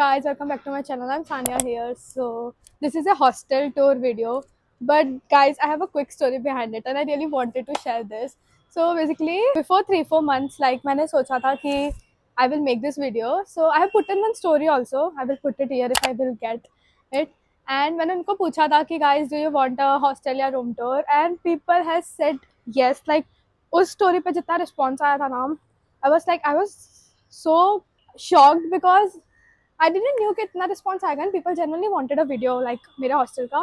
guys, welcome back to my channel. I'm Sania here. So this is a hostel tour video, but guys, I have a quick story behind it, and I really wanted to share this. So basically, before 3-4 months, like मैंने सोचा था कि I will make this video. So I have put in one story also. I will put it here if I will get it. And मैंने उनको पूछा था कि guys, do you want a hostel या room tour? And people has said yes. Like उस story पे जितना response आया था ना, I was so shocked because I didn't knew कि इतना response आएगा and people genuinely wanted a video like मेरे hostel का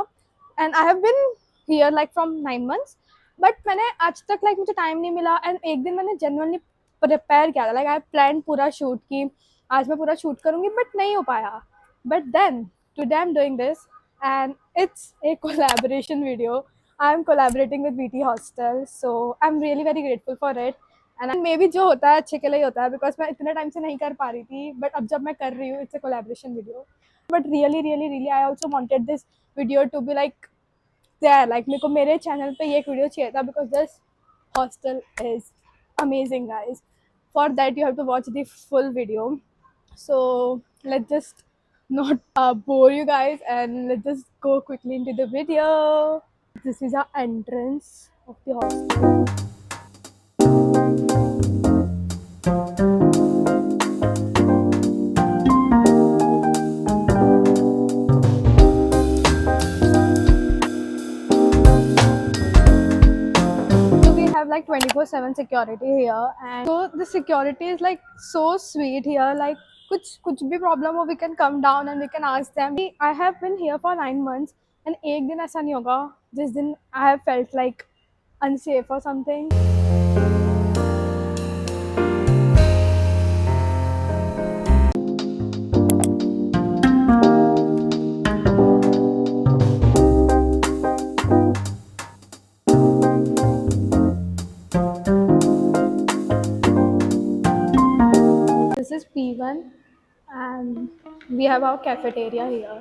and I have been here like from 9 months but मैंने आज तक like मुझे time नहीं मिला and एक दिन मैंने genuinely prepare किया था like I planned पूरा shoot कि आज मैं पूरा shoot करूँगी but नहीं हो पाया but then today I'm doing this and it's a collaboration video. I'm collaborating with VT Hostel so I'm really very grateful for it. And may be जो होता है अच्छे के लिए होता है बिकॉज मैं इतने टाइम से नहीं कर पा रही थी बट अब जब मैं कर रही हूँ it's a collaboration video but really I also wanted this video to be like there like मेरे को मेरे चैनल पे ये एक वीडियो चाहिए था because this hostel is amazing guys for that you have to watch the full video so let's just not bore you guys and let's just go quickly into the video. This is our entrance of the hostel. Have like 24/7 security here and so the security is like so sweet here like कुछ भी problem हो we can come down and we can ask them. I have been here for 9 months and एक दिन ऐसा नहीं होगा जिस दिन I have felt like unsafe or something. This is P1 and we have our cafeteria here.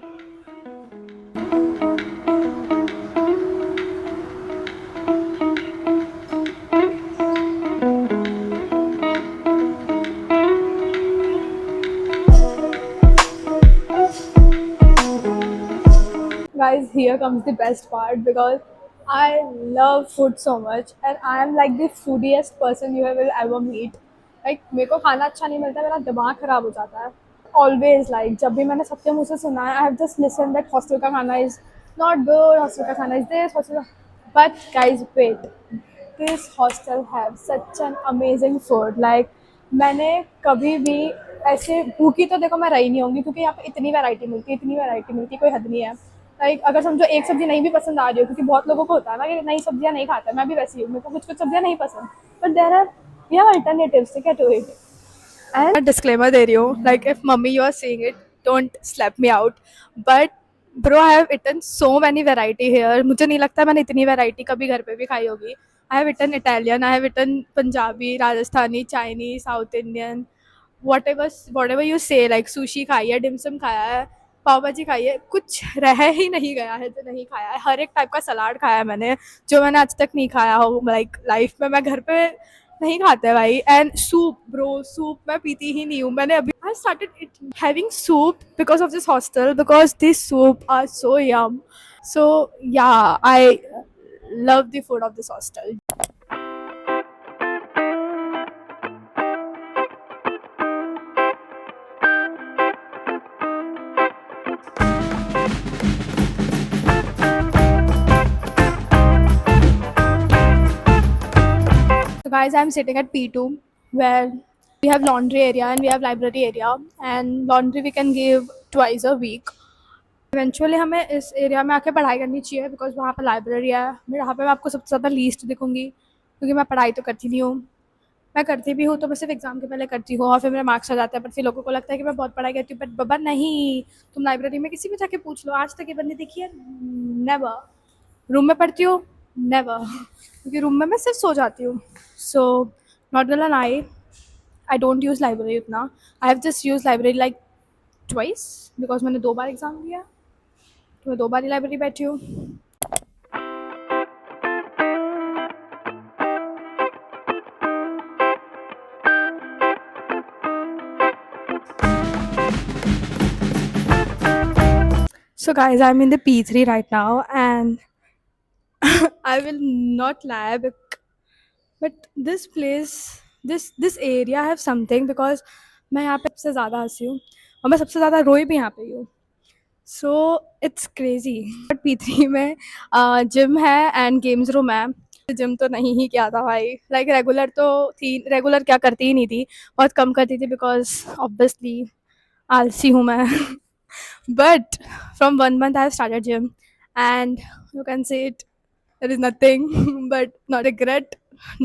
Guys, here comes the best part because I love food so much and I am like the foodiest person you will ever meet. Like मेरे को खाना अच्छा नहीं मिलता मेरा दिमाग खराब हो जाता है. Always like जब भी मैंने सबके मुँह से सुना है I have just listened that hostel का खाना is not good, hostel का खाना is this, hostel but guys wait, this hostel have such an amazing food. Like मैंने कभी भी ऐसे भूखी तो देखो मैं रही नहीं होंगी क्योंकि यहाँ पे इतनी वैरायटी मिलती कोई हद नहीं है. लाइक अगर समझो एक सब्जी नहीं भी पसंद आ रही हो क्योंकि बहुत लोगों को होता है ना कि नई सब्जियां नहीं खाता मैं भी वैसी हूँ मेरे को कुछ सब्जियां नहीं पसंद but there are we have alternatives to get to it and disclaimer दे रही हूँ like if mummy you are seeing it don't slap me out but bro I have eaten so many variety here मुझे नहीं लगता मैंने इतनी variety कभी घर पे भी खाई होगी आई have eaten Italian I have eaten Punjabi Rajasthani Chinese south Indian whatever you say like sushi खाई है डिमसम खाया है पाव भाजी खाई है कुछ रह ही नहीं गया है जो नहीं खाया है हर एक टाइप का सलाद खाया है मैंने जो मैंने आज तक नहीं खाया हो लाइक लाइफ में मैं घर पे नहीं खाते भाई एंड सूप ब्रो सूप मैं पीती ही नहीं हूँ मैंने अभी I started having soup because of this hostel because this soup are so yum so yeah I love the food of this hostel. So guys, I'm sitting at P2 where we have laundry area and we have library area and laundry we can give twice a week. Eventually हमें इस area में आके पढ़ाई करनी चाहिए because वहाँ पर library है यहाँ पे मैं आपको सबसे ज़्यादा लीस्ट दिखूंगी क्योंकि मैं पढ़ाई तो करती नहीं हूँ मैं करती भी हूँ तो मैं सिर्फ एग्जाम के पहले करती हूँ और फिर मेरे मार्क्स आ जाते हैं पर फिर लोगों को लगता है कि मैं बहुत पढ़ाई करती हूँ बट बाबा नहीं तुम लाइब्रेरी में किसी भी जाके पूछ लो आज तक ये बंदी देखी है नेवर रूम में पढ़ती हूँ नेवर क्योंकि रूम में मैं सिर्फ सो जाती हूँ so not gonna lie I don't use library उतना I have just use library like twice because मैंने 2 बार एग्ज़ाम दिया तो मैं 2 बार ही लाइब्रेरी बैठी हूँ. So guys, I'm in the P3 right now, and I will not lie, but this place, this area have something because मैं यहाँ पे सबसे ज़्यादा हँसी हूँ और मैं सबसे ज़्यादा रोई भी यहाँ पे ही हूँ. So it's crazy. But P3 में जिम है एंड गेम्स रूम है. जिम तो नहीं ही किया था भाई. लाइक रेगुलर तो थी, रेगुलर क्या करती ही नहीं थी, बहुत कम करती थी बिकॉज ऑब्वियसली आलसी हूँ मैं. But from 1 month I have started gym, and you can say it, there is nothing but not regret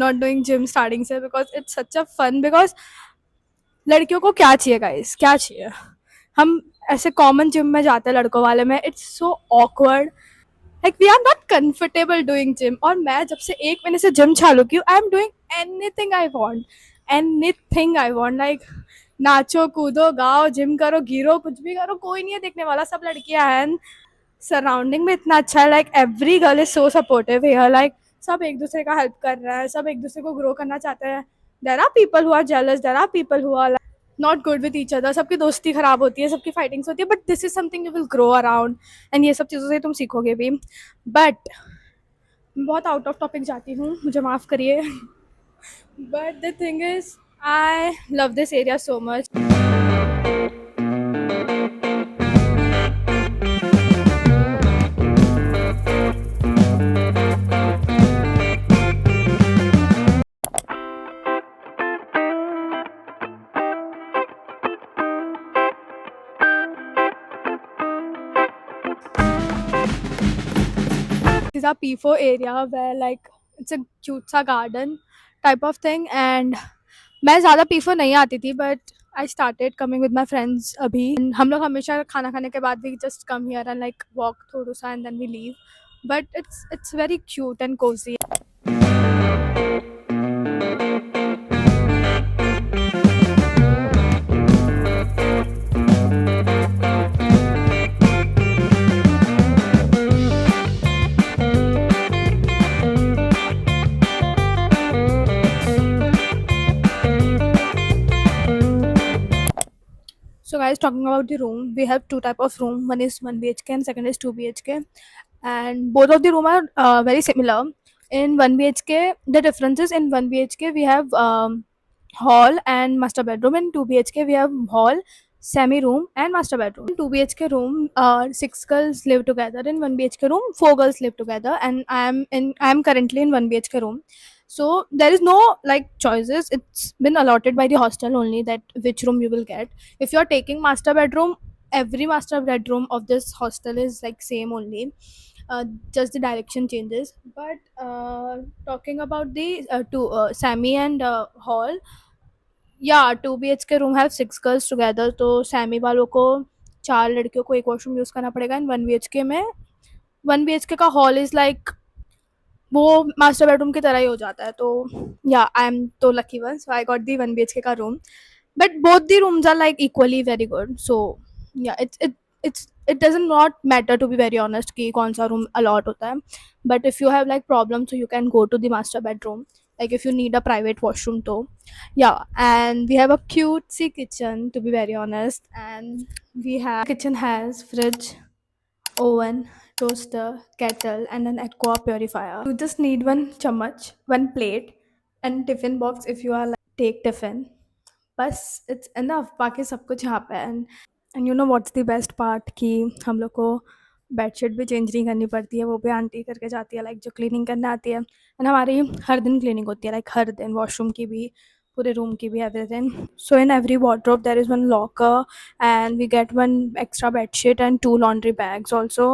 not doing gym starting से, because it's such a fun. Because लड़कियों को क्या चाहिए गाइस, क्या चाहिए? हम ऐसे कॉमन जिम में जाते हैं लड़कों वाले में, it's so awkward. Like we are not comfortable doing gym. और मैं जब से 1 महीने से जिम चालू की हूँ, I am doing anything I want, anything I want. Like नाचो कूदो गाओ जिम करो गिरो कुछ भी करो, कोई नहीं है देखने वाला, सब लड़कियां हैं. सराउंडिंग में इतना अच्छा है. Like every girl is so supportive here. Like सब एक दूसरे का हेल्प कर रहा है, सब एक दूसरे को ग्रो करना चाहते हैं. There are people who are jealous, there are people who are not good with each other. सबकी दोस्ती खराब होती है, सबकी फाइटिंग्स होती है, but this is something you will grow around, and ये सब चीज़ों से तुम सीखोगे भी. बट मैं बहुत आउट ऑफ टॉपिक जाती हूँ, मुझे माफ़ करिए. But the thing is I love this area so much. Is a P4 area where like it's a cute सा garden type of thing. And मैं ज़्यादा P4 नहीं आती थी, but I started coming with my friends अभी. And हम लोग हमेशा खाना खाने के बाद भी just come here and like walk थोड़ा सा and then we leave. But it's very cute and cozy. So guys, talking about the room, we have two type of room. One is 1 BHK and second is 2 BHK, and both of the room are very similar. In 1 BHK, the difference is in 1 BHK we have hall and master bedroom. In 2 BHK we have hall, semi room and master bedroom. In 2 BHK room, 6 girls live together. In 1 BHK room, 4 girls live together, and I am currently in 1 BHK room. So there is no like choices. It's been allotted by the hostel only that which room you will get. If you're taking master bedroom, every master bedroom of this hostel is like same only, just the direction changes. But talking about the two Sammy and hall, yeah, 2 BHK room have 6 girls together. तो Sami वालों को 4 लड़कियों को एक washroom use करना पड़ेगा. इन 1 BHK में 1 BHK का हॉल इज़ लाइक वो मास्टर बेडरूम की तरह ही हो जाता है. तो या आई एम तो lucky one, so I got the 1 BHK का room. But both the rooms are like equally very good. So yeah, it doesn't not matter, to be very honest, कि कौन सा room allot होता है. But if you have like problems, so you can go to the master bedroom. Like if you need a private washroom, तो yeah. And we have a cutesy kitchen, to be very honest. And we have kitchen has fridge, oven, toaster, kettle, and an aqua purifier. You just need one chammach, one plate, and tiffin box if you are like take tiffin. बस it's enough. बाकी सब कुछ यहाँ पे है. And you know what's the best part, कि हम लोग को बेडशीट भी चेंज नहीं करनी पड़ती है, वो भी आंटी करके जाती है, लाइक जो क्लीनिंग करने आती है. एंड हमारी हर दिन क्लीनिंग होती है, लाइक हर दिन वॉशरूम की भी, पूरे रूम की भी, everything. So in every wardrobe there is one locker, and we get one extra bedsheet and 2 laundry bags also.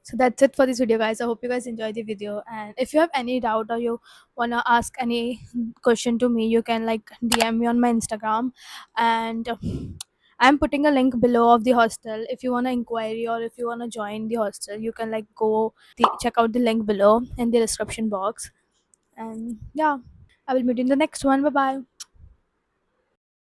So that's it for this video, guys. I hope you guys enjoyed the video, and if you have any doubt or you want to ask any question to me, you can like DM me on my Instagram. And I'm putting a link below of the hostel. If you want to inquiry or if you want to join the hostel, you can like check out the link below in the description box. And yeah, I will meet you in the next one. Bye bye.